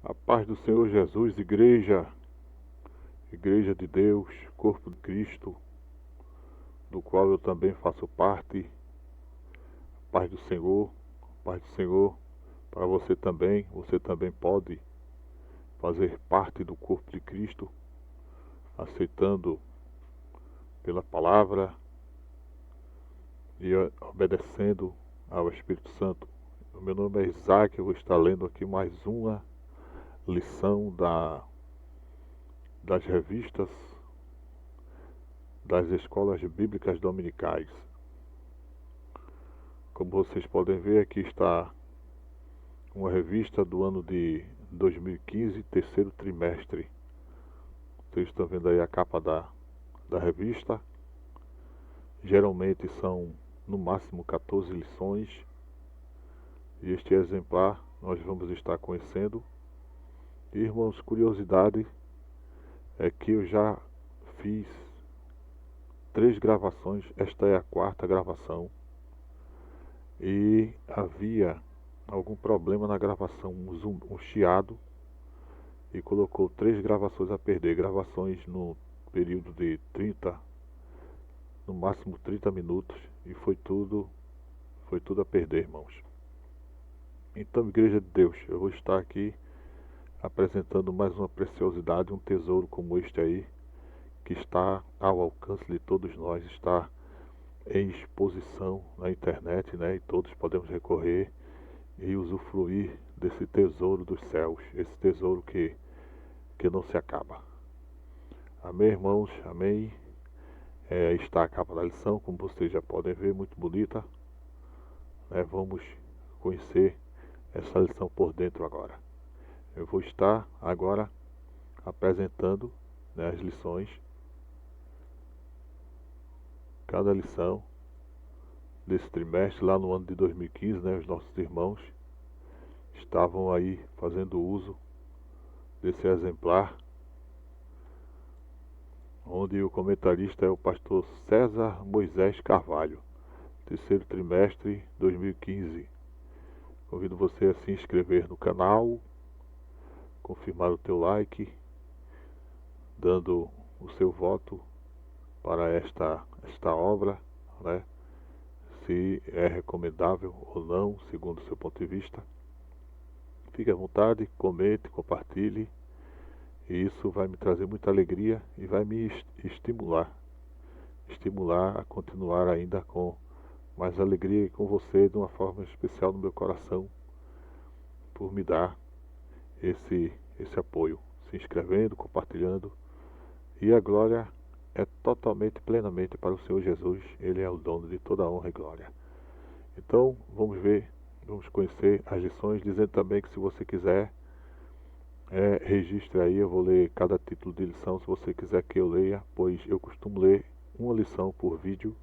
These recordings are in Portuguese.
A paz do Senhor Jesus, igreja, igreja de Deus, corpo de Cristo, do qual eu também faço parte. Paz do Senhor para você também pode fazer parte do corpo de Cristo, aceitando pela palavra e obedecendo ao Espírito Santo. O meu nome é Isaac, eu vou estar lendo aqui mais uma lição das revistas das escolas bíblicas dominicais. Como vocês podem ver, aqui está uma revista do ano de 2015, terceiro trimestre. Vocês estão vendo aí a capa da revista. Geralmente são no máximo 14 lições. E este exemplar nós vamos estar conhecendo. E, irmãos, curiosidade é que eu já fiz 3 gravações, esta é a 4ª gravação. E havia algum problema na gravação, um chiado, e colocou 3 gravações a perder, gravações no período de 30, no máximo 30 minutos, e foi tudo a perder, irmãos. Então, igreja de Deus, eu vou estar aqui apresentando mais uma preciosidade, um tesouro como este aí, que está ao alcance de todos nós, está em exposição na internet, né? E todos podemos recorrer e usufruir desse tesouro dos céus, esse tesouro que não se acaba. Amém, irmãos? Amém? Está a capa da lição, como vocês já podem ver, muito bonita. Vamos conhecer essa lição por dentro agora. Eu vou estar agora apresentando, as lições. Cada lição desse trimestre, lá no ano de 2015, os nossos irmãos estavam aí fazendo uso desse exemplar, onde o comentarista é o pastor César Moisés Carvalho, terceiro trimestre 2015. Convido você a se inscrever no canal, confirmar o teu like, dando o seu voto para esta obra, se é recomendável ou não, segundo o seu ponto de vista. Fique à vontade, comente, compartilhe, e isso vai me trazer muita alegria e vai me estimular a continuar ainda com mais alegria e com você de uma forma especial no meu coração, por me dar esse apoio, se inscrevendo, compartilhando. E a glória é totalmente, plenamente para o Senhor Jesus. Ele é o dono de toda a honra e glória. Então, vamos conhecer as lições, dizendo também que se você quiser, registre aí, eu vou ler cada título de lição, se você quiser que eu leia, pois eu costumo ler uma lição por vídeo.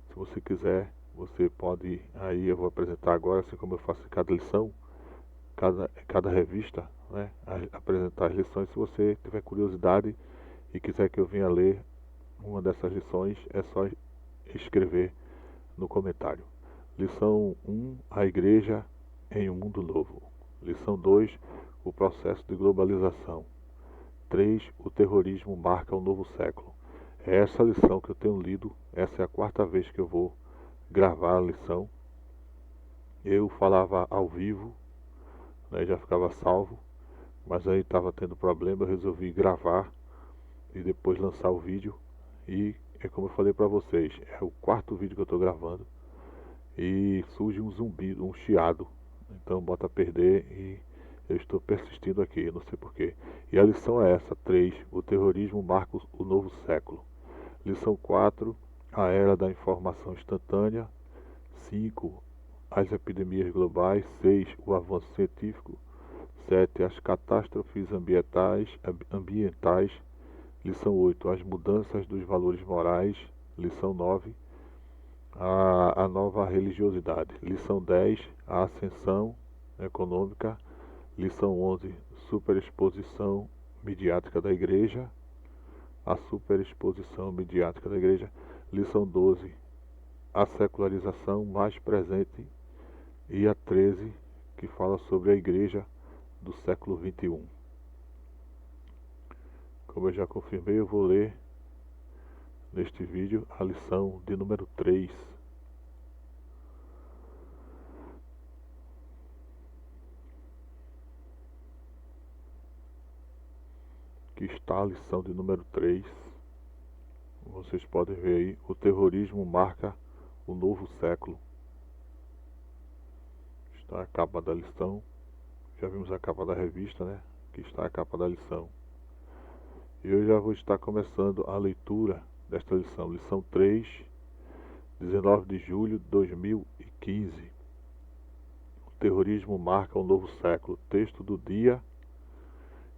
Se você quiser, você pode, aí eu vou apresentar agora, assim como eu faço em cada lição, cada revista, apresentar as lições. Se você tiver curiosidade e quiser que eu venha ler uma dessas lições, é só escrever no comentário. Lição 1, a igreja em um mundo novo. Lição 2, o processo de globalização. 3, o terrorismo marca um novo século. É essa lição que eu tenho lido, essa é a 4ª vez que eu vou gravar a lição. Eu falava ao vivo, já ficava salvo, mas aí estava tendo problema, eu resolvi gravar e depois lançar o vídeo. E é como eu falei para vocês, é o 4º vídeo que eu estou gravando e surge um zumbido, um chiado, então bota a perder e eu estou persistindo aqui, não sei porquê. E a lição é essa: 3, o terrorismo marca o novo século. Lição 4, a era da informação instantânea. 5, as epidemias globais. 6, o avanço científico. 7, as catástrofes ambientais. Lição 8, as mudanças dos valores morais. Lição 9, a nova religiosidade. Lição 10, a ascensão econômica. Lição 11, superexposição midiática da igreja. A superexposição midiática da igreja. Lição 12, a secularização mais presente. E a 13, que fala sobre a igreja do século XXI. Como eu já confirmei, eu vou ler neste vídeo a lição de número 3. Que está a lição de número 3. Vocês podem ver aí, o terrorismo marca o novo século. Está a capa da lição. Já vimos a capa da revista, né? Aqui está a capa da lição. E eu já vou estar começando a leitura desta lição. Lição 3, 19 de julho de 2015. O terrorismo marca o novo século. Texto do dia.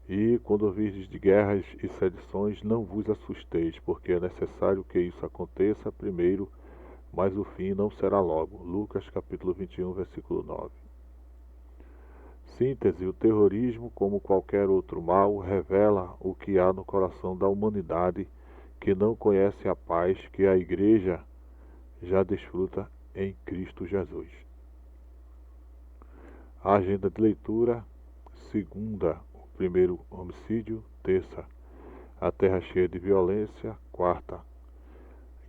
E quando ouvirdes de guerras e sedições, não vos assusteis, porque é necessário que isso aconteça primeiro, mas o fim não será logo. Lucas capítulo 21, versículo 9. Síntese: o terrorismo, como qualquer outro mal, revela o que há no coração da humanidade que não conhece a paz que a Igreja já desfruta em Cristo Jesus. A agenda de leitura: segunda, o primeiro homicídio; terça, a terra cheia de violência; quarta,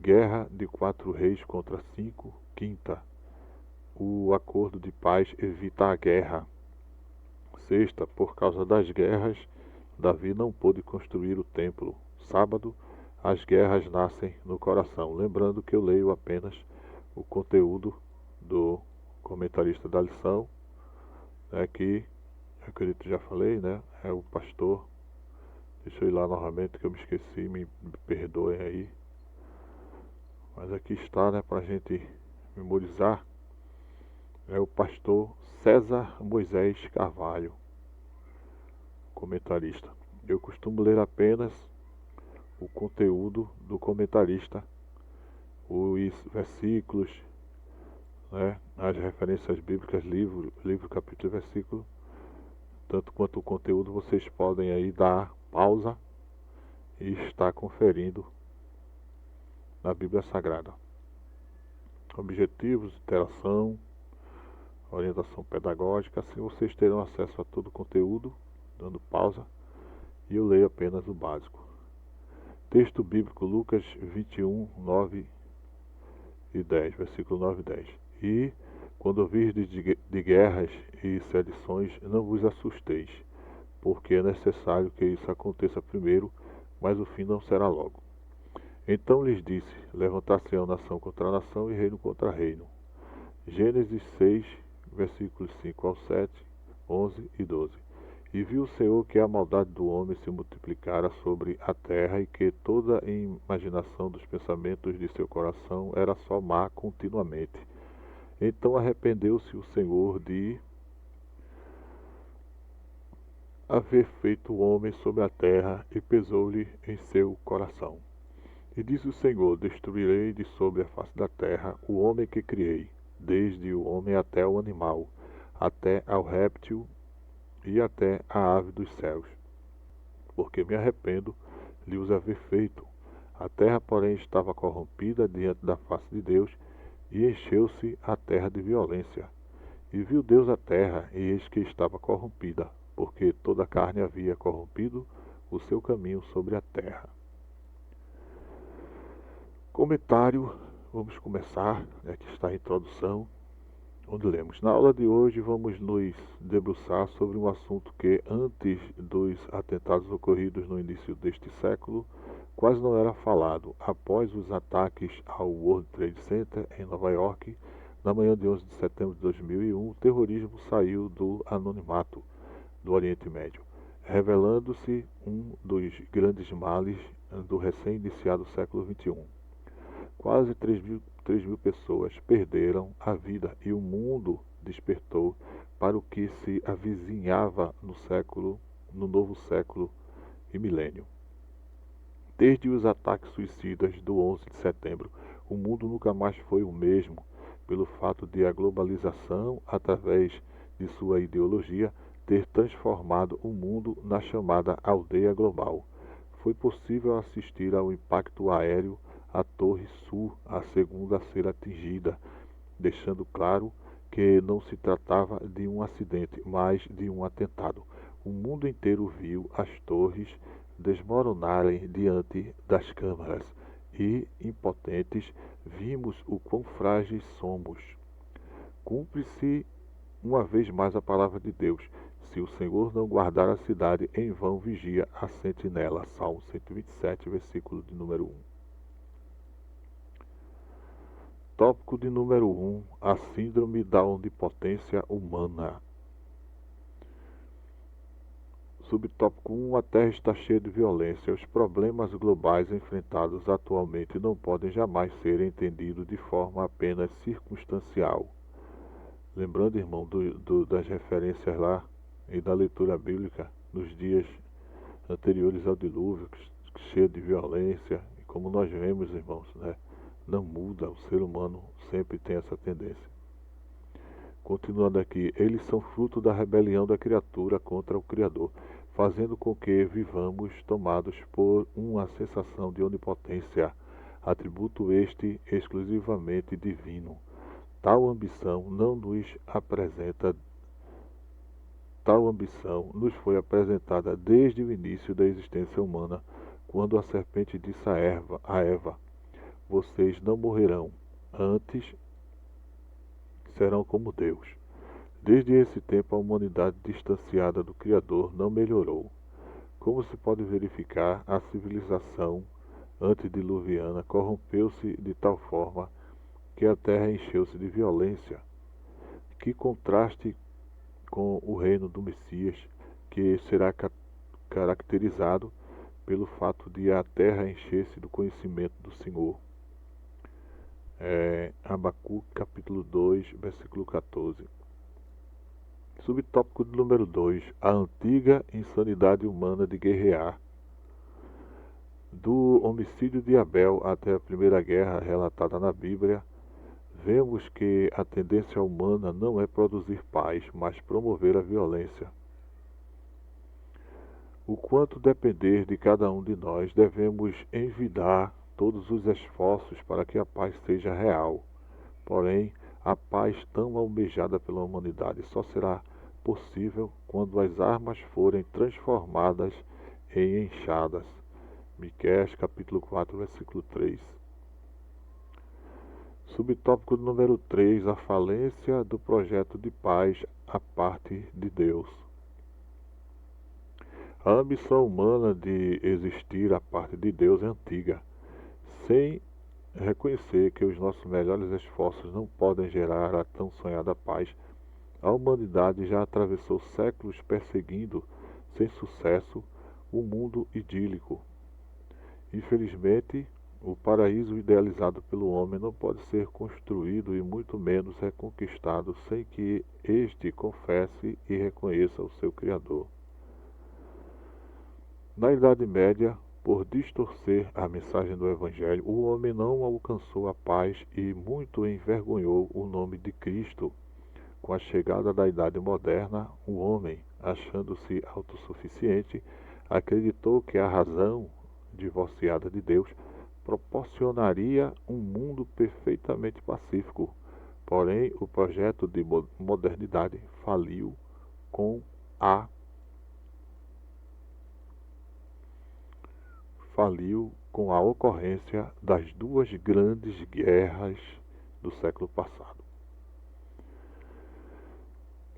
guerra de 4 reis contra 5; quinta, o acordo de paz evita a guerra; sexta, por causa das guerras, Davi não pôde construir o templo; sábado, as guerras nascem no coração. Lembrando que eu leio apenas o conteúdo do comentarista da lição, que eu acredito que já falei, né? É o pastor. Deixa eu ir lá novamente que eu me esqueci, me perdoem aí. Mas aqui está, né, para a gente memorizar. É o pastor César Moisés Carvalho, comentarista. Eu costumo ler apenas o conteúdo do comentarista, os versículos, né, as referências bíblicas, livro, capítulo e versículo. Tanto quanto o conteúdo, vocês podem aí dar pausa e estar conferindo na Bíblia Sagrada. Objetivos, interação, orientação pedagógica, assim vocês terão acesso a todo o conteúdo, dando pausa, e eu leio apenas o básico. Texto bíblico, Lucas 21, 9 e 10, versículo 9 e 10. E quando ouvirdes de guerras e sedições, não vos assusteis, porque é necessário que isso aconteça primeiro, mas o fim não será logo. Então lhes disse: levantar-se-ão nação contra nação e reino contra reino. Gênesis 6, versículos 5 ao 7, 11 e 12. E viu o Senhor que a maldade do homem se multiplicara sobre a terra, e que toda a imaginação dos pensamentos de seu coração era só má continuamente. Então arrependeu-se o Senhor de haver feito o homem sobre a terra, e pesou-lhe em seu coração. E disse o Senhor: destruirei de sobre a face da terra o homem que criei, desde o homem até o animal, até ao réptil e até a ave dos céus, porque me arrependo de os haver feito. A terra, porém, estava corrompida diante da face de Deus, e encheu-se a terra de violência. E viu Deus a terra, e eis que estava corrompida, porque toda a carne havia corrompido o seu caminho sobre a terra. Comentário, vamos começar, aqui está a introdução, onde lemos: na aula de hoje vamos nos debruçar sobre um assunto que, antes dos atentados ocorridos no início deste século, quase não era falado. Após os ataques ao World Trade Center em Nova York, na manhã de 11 de setembro de 2001, o terrorismo saiu do anonimato do Oriente Médio, revelando-se um dos grandes males do recém-iniciado século XXI. Quase 3 mil pessoas perderam a vida e o mundo despertou para o que se avizinhava no novo século e milênio. Desde os ataques suicidas do 11 de setembro, o mundo nunca mais foi o mesmo, pelo fato de a globalização, através de sua ideologia, ter transformado o mundo na chamada aldeia global. Foi possível assistir ao impacto aéreo à Torre Sul, a segunda a ser atingida, deixando claro que não se tratava de um acidente, mas de um atentado. O mundo inteiro viu as torres desmoronarem diante das câmaras e, impotentes, vimos o quão frágeis somos. Cumpre-se uma vez mais a palavra de Deus. Se o Senhor não guardar a cidade, em vão vigia a sentinela. Salmo 127, versículo de número 1. Tópico de número 1. A síndrome da onipotência humana. Subtópico 1. A Terra está cheia de violência. Os problemas globais enfrentados atualmente não podem jamais ser entendidos de forma apenas circunstancial. Lembrando, irmão, das referências lá e da leitura bíblica nos dias anteriores ao dilúvio, cheio de violência, e como nós vemos, irmãos, né, não muda, o ser humano sempre tem essa tendência. Continuando aqui, eles são fruto da rebelião da criatura contra o Criador, fazendo com que vivamos tomados por uma sensação de onipotência, atributo este exclusivamente divino. Tal ambição nos foi apresentada desde o início da existência humana, quando a serpente disse a Eva: vocês não morrerão, antes serão como Deus. Desde esse tempo, a humanidade distanciada do Criador não melhorou. Como se pode verificar, a civilização antediluviana corrompeu-se de tal forma que a terra encheu-se de violência. Que contraste com o reino do Messias, que será caracterizado pelo fato de a terra encher-se do conhecimento do Senhor. Abacuque, capítulo 2, versículo 14. Subtópico número 2. A antiga insanidade humana de guerrear. Do homicídio de Abel até a Primeira Guerra relatada na Bíblia, vemos que a tendência humana não é produzir paz, mas promover a violência. O quanto depender de cada um de nós, devemos envidar todos os esforços para que a paz seja real. Porém, a paz tão almejada pela humanidade só será possível quando as armas forem transformadas em enxadas. Miqueias, capítulo 4, versículo 3. Subtópico número 3. A falência do projeto de paz a parte de Deus. A ambição humana de existir à parte de Deus é antiga. Sem reconhecer que os nossos melhores esforços não podem gerar a tão sonhada paz, a humanidade já atravessou séculos perseguindo, sem sucesso, o mundo idílico. Infelizmente, o paraíso idealizado pelo homem não pode ser construído e muito menos reconquistado sem que este confesse e reconheça o seu Criador. Na Idade Média, por distorcer a mensagem do Evangelho, o homem não alcançou a paz e muito envergonhou o nome de Cristo. Com a chegada da Idade Moderna, o homem, achando-se autossuficiente, acreditou que a razão, divorciada de Deus, proporcionaria um mundo perfeitamente pacífico. Porém, o projeto de modernidade faliu com a ocorrência das duas grandes guerras do século passado.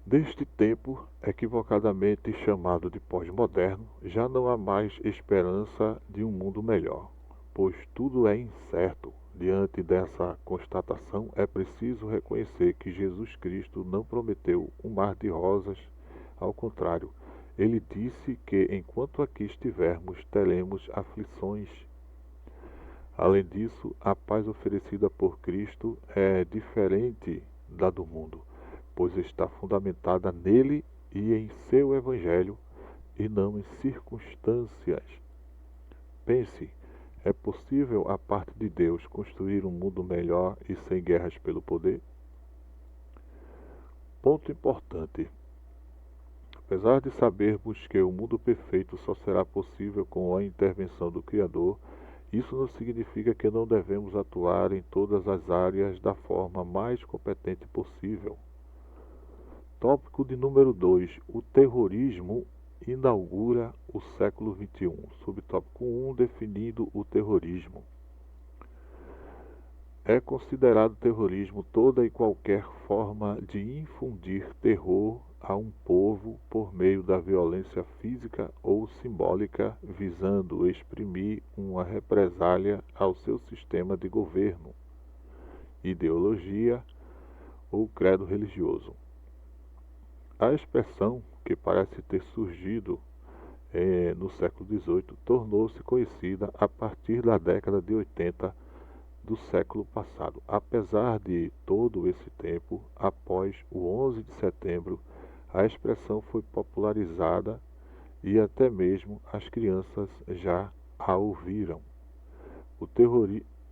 Deste tempo, equivocadamente chamado de pós-moderno, já não há mais esperança de um mundo melhor, pois tudo é incerto. Diante dessa constatação, é preciso reconhecer que Jesus Cristo não prometeu um mar de rosas, ao contrário, ele disse que enquanto aqui estivermos, teremos aflições. Além disso, a paz oferecida por Cristo é diferente da do mundo, pois está fundamentada nele e em seu Evangelho, e não em circunstâncias. Pense, é possível a parte de Deus construir um mundo melhor e sem guerras pelo poder? Ponto importante. Apesar de sabermos que o mundo perfeito só será possível com a intervenção do Criador, isso não significa que não devemos atuar em todas as áreas da forma mais competente possível. Tópico de número 2. O terrorismo inaugura o século XXI. Subtópico 1, definindo o terrorismo. É considerado terrorismo toda e qualquer forma de infundir terror a um povo por meio da violência física ou simbólica, visando exprimir uma represália ao seu sistema de governo, ideologia ou credo religioso. A expressão, que parece ter surgido no século XVIII, tornou-se conhecida a partir da década de 80 do século passado. Apesar de todo esse tempo, após o 11 de setembro, a expressão foi popularizada e até mesmo as crianças já a ouviram.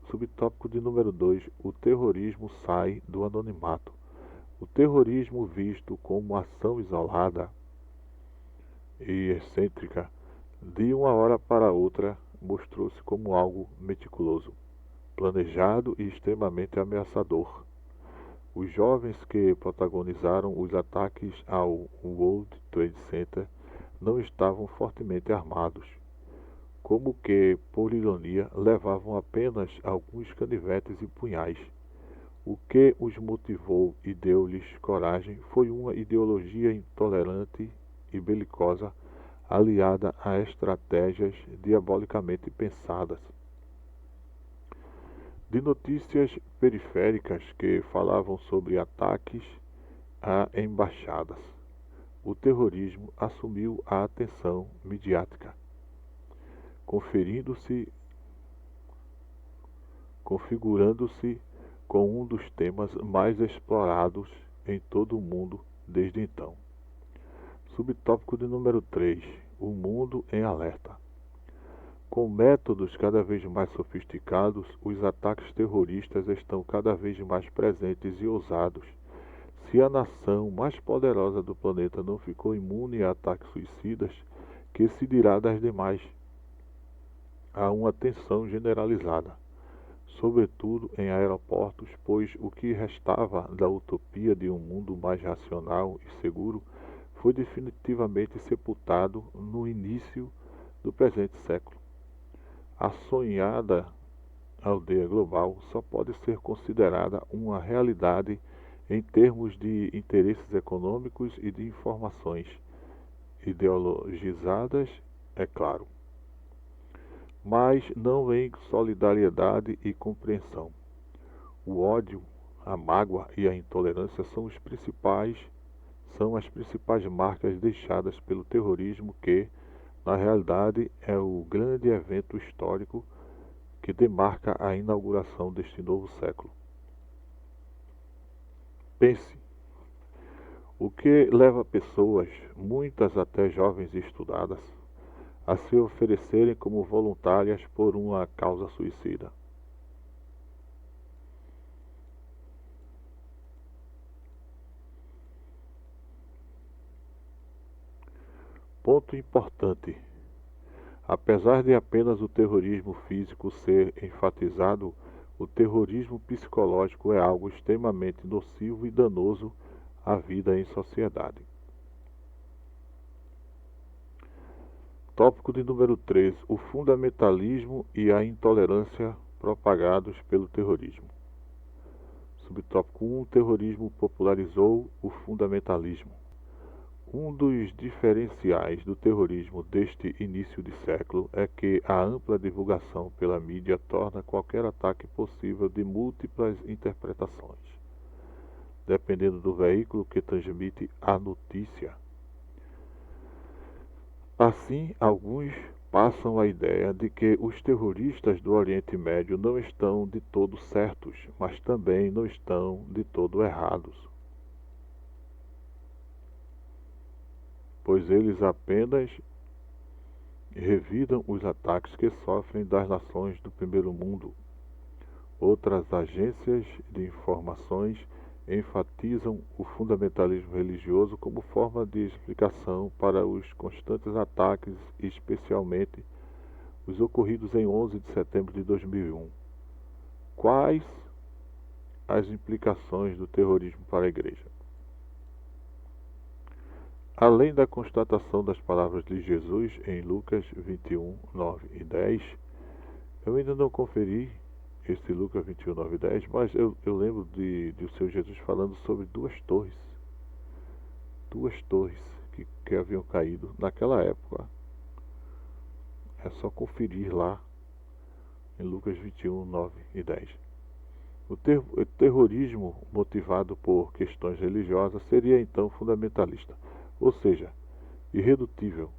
Subtópico de número 2, o terrorismo sai do anonimato. O terrorismo, visto como ação isolada e excêntrica, de uma hora para outra, mostrou-se como algo meticuloso, planejado e extremamente ameaçador. Os jovens que protagonizaram os ataques ao World Trade Center não estavam fortemente armados, como que, por ironia, levavam apenas alguns canivetes e punhais. O que os motivou e deu-lhes coragem foi uma ideologia intolerante e belicosa, aliada a estratégias diabolicamente pensadas. De notícias periféricas que falavam sobre ataques a embaixadas, o terrorismo assumiu a atenção midiática, configurando-se com um dos temas mais explorados em todo o mundo desde então. Subtópico de número 3, o mundo em alerta. Com métodos cada vez mais sofisticados, os ataques terroristas estão cada vez mais presentes e ousados. Se a nação mais poderosa do planeta não ficou imune a ataques suicidas, que se dirá das demais? Há uma tensão generalizada, sobretudo em aeroportos, pois o que restava da utopia de um mundo mais racional e seguro foi definitivamente sepultado no início do presente século. A sonhada aldeia global só pode ser considerada uma realidade em termos de interesses econômicos e de informações ideologizadas, é claro, mas não em solidariedade e compreensão. O ódio, a mágoa e a intolerância são as principais marcas deixadas pelo terrorismo que, na realidade, é o grande evento histórico que demarca a inauguração deste novo século. Pense, o que leva pessoas, muitas até jovens e estudadas, a se oferecerem como voluntárias por uma causa suicida? Ponto importante. Apesar de apenas o terrorismo físico ser enfatizado, o terrorismo psicológico é algo extremamente nocivo e danoso à vida em sociedade. Tópico de número 3, o fundamentalismo e a intolerância propagados pelo terrorismo. Subtópico 1, o terrorismo popularizou o fundamentalismo. Um dos diferenciais do terrorismo deste início de século é que a ampla divulgação pela mídia torna qualquer ataque possível de múltiplas interpretações, dependendo do veículo que transmite a notícia. Assim, alguns passam a ideia de que os terroristas do Oriente Médio não estão de todo certos, mas também não estão de todo errados, pois eles apenas revidam os ataques que sofrem das nações do primeiro mundo. Outras agências de informações enfatizam o fundamentalismo religioso como forma de explicação para os constantes ataques, especialmente os ocorridos em 11 de setembro de 2001. Quais as implicações do terrorismo para a Igreja? Além da constatação das palavras de Jesus em Lucas 21, 9 e 10, eu ainda não conferi esse Lucas 21, 9 e 10, mas eu lembro de o Senhor Jesus falando sobre duas torres que haviam caído naquela época. É só conferir lá em Lucas 21, 9 e 10. O terrorismo motivado por questões religiosas seria então fundamentalista, ou seja, irredutível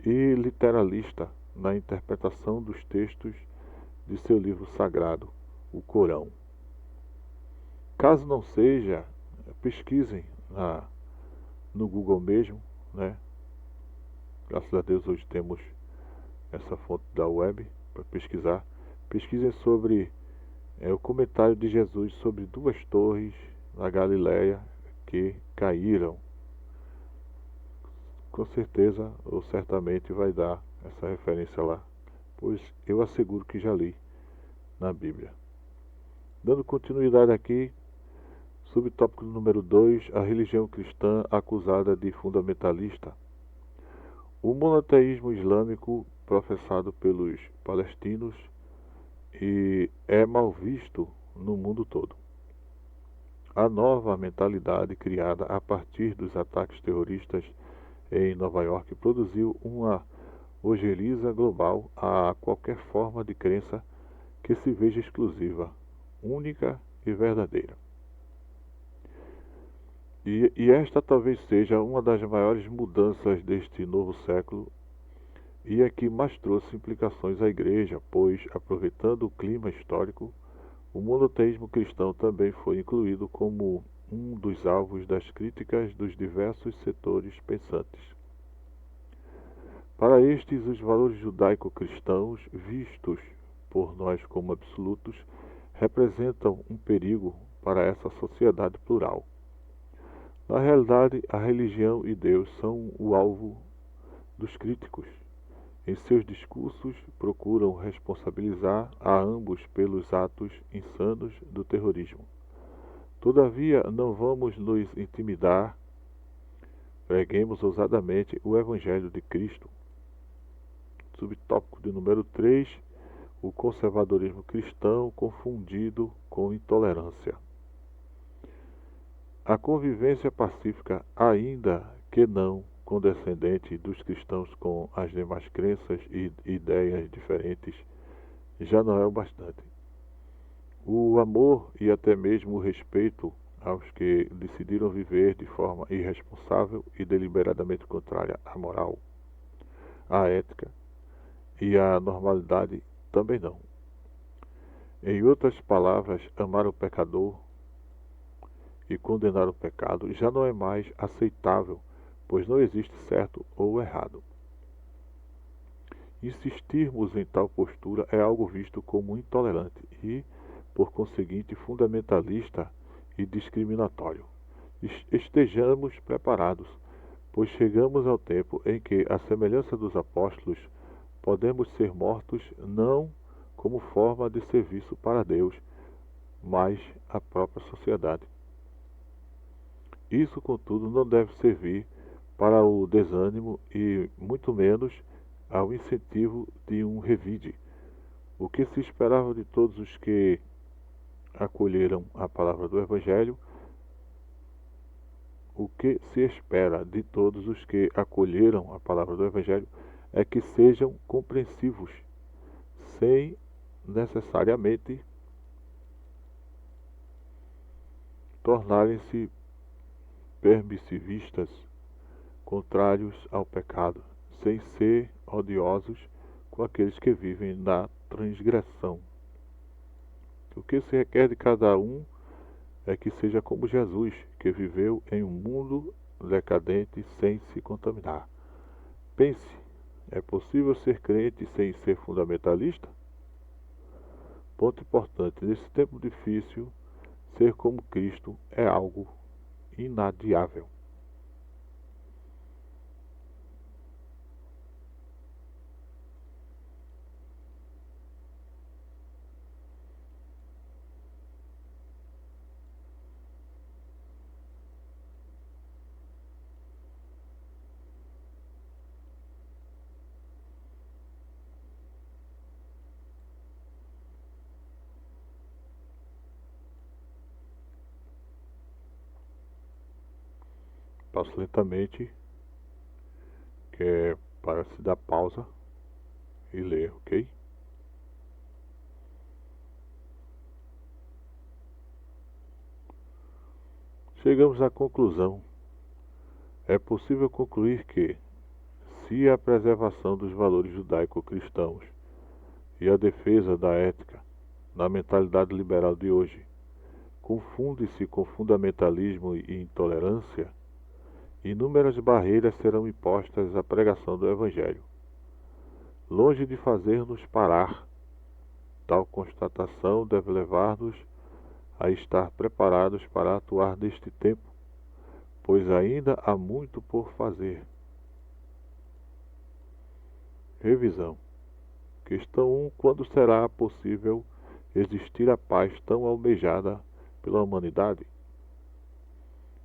e literalista na interpretação dos textos de seu livro sagrado, o Corão. Caso não seja, pesquisem no Google mesmo, né? Graças a Deus hoje temos essa fonte da web para pesquisar. Pesquisem sobre o comentário de Jesus sobre duas torres na Galileia que caíram. Com certeza ou certamente vai dar essa referência lá, pois eu asseguro que já li na Bíblia. Dando continuidade aqui, subtópico número 2, a religião cristã acusada de fundamentalista. O monoteísmo islâmico professado pelos palestinos e é mal visto no mundo todo. A nova mentalidade criada a partir dos ataques terroristas em Nova York produziu uma ojeriza global a qualquer forma de crença que se veja exclusiva, única e verdadeira. E esta talvez seja uma das maiores mudanças deste novo século e a que mais trouxe implicações à Igreja, pois, aproveitando o clima histórico, o monoteísmo cristão também foi incluído como um dos alvos das críticas dos diversos setores pensantes. Para estes, os valores judaico-cristãos, vistos por nós como absolutos, representam um perigo para essa sociedade plural. Na realidade, a religião e Deus são o alvo dos críticos. Em seus discursos, procuram responsabilizar a ambos pelos atos insanos do terrorismo. Todavia, não vamos nos intimidar. Preguemos ousadamente o Evangelho de Cristo. Subtópico de número 3, o conservadorismo cristão confundido com intolerância. A convivência pacífica, ainda que não condescendente, dos cristãos com as demais crenças e ideias diferentes, já não é o bastante. O amor e até mesmo o respeito aos que decidiram viver de forma irresponsável e deliberadamente contrária à moral, à ética e à normalidade também não. Em outras palavras, amar o pecador e condenar o pecado já não é mais aceitável, pois não existe certo ou errado. Insistirmos em tal postura é algo visto como intolerante e, por conseguinte, fundamentalista e discriminatório. Estejamos preparados, pois chegamos ao tempo em que, à semelhança dos apóstolos, podemos ser mortos não como forma de serviço para Deus, mas a própria sociedade. Isso, contudo, não deve servir para o desânimo e, muito menos, ao incentivo de um revide. O que se esperava de todos os que acolheram a palavra do Evangelho, o que se espera de todos os que acolheram a palavra do Evangelho é que sejam compreensivos, sem necessariamente tornarem-se permissivistas, contrários ao pecado, sem ser odiosos com aqueles que vivem na transgressão. O que se requer de cada um é que seja como Jesus, que viveu em um mundo decadente sem se contaminar. Pense, é possível ser crente sem ser fundamentalista? Ponto importante, nesse tempo difícil, ser como Cristo é algo inadiável. faço lentamente, que é para se dar pausa e ler, ok? Chegamos à conclusão. É possível concluir que, se a preservação dos valores judaico-cristãos e a defesa da ética na mentalidade liberal de hoje confunde-se com fundamentalismo e intolerância, inúmeras barreiras serão impostas à pregação do Evangelho. Longe de fazer-nos parar, tal constatação deve levar-nos a estar preparados para atuar neste tempo, pois ainda há muito por fazer. Revisão. Questão 1. Quando será possível existir a paz tão almejada pela humanidade?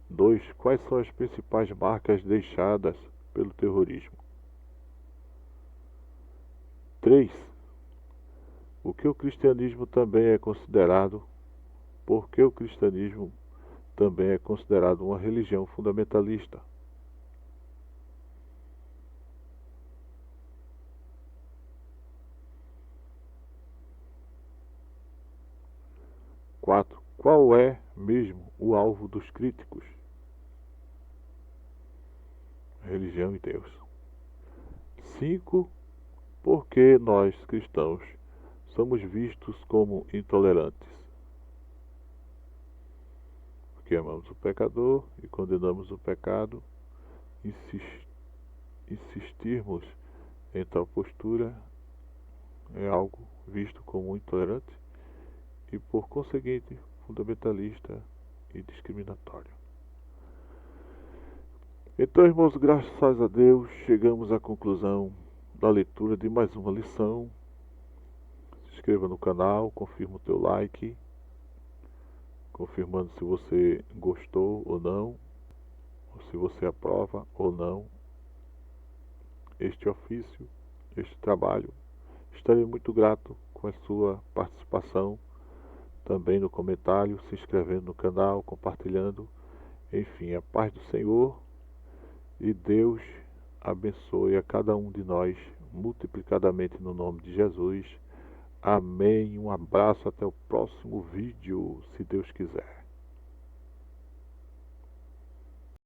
2. Quais são as principais marcas deixadas pelo terrorismo? 3. O que o cristianismo também é considerado? Por que o cristianismo também é considerado uma religião fundamentalista? 4. Qual é mesmo o alvo dos críticos? Religião e Deus. 5. Por que nós, cristãos, somos vistos como intolerantes? Porque amamos o pecador e condenamos o pecado. Insistirmos em tal postura é algo visto como intolerante e, por conseguinte, fundamentalista e discriminatório. Então, irmãos, graças a Deus, chegamos à conclusão da leitura de mais uma lição. Se inscreva no canal, confirma o teu like, confirmando se você gostou ou não, ou se você aprova ou não este ofício, este trabalho. Estarei muito grato com a sua participação, também no comentário, se inscrevendo no canal, compartilhando. Enfim, a paz do Senhor e Deus abençoe a cada um de nós multiplicadamente no nome de Jesus. Amém. Um abraço, até o próximo vídeo, se Deus quiser.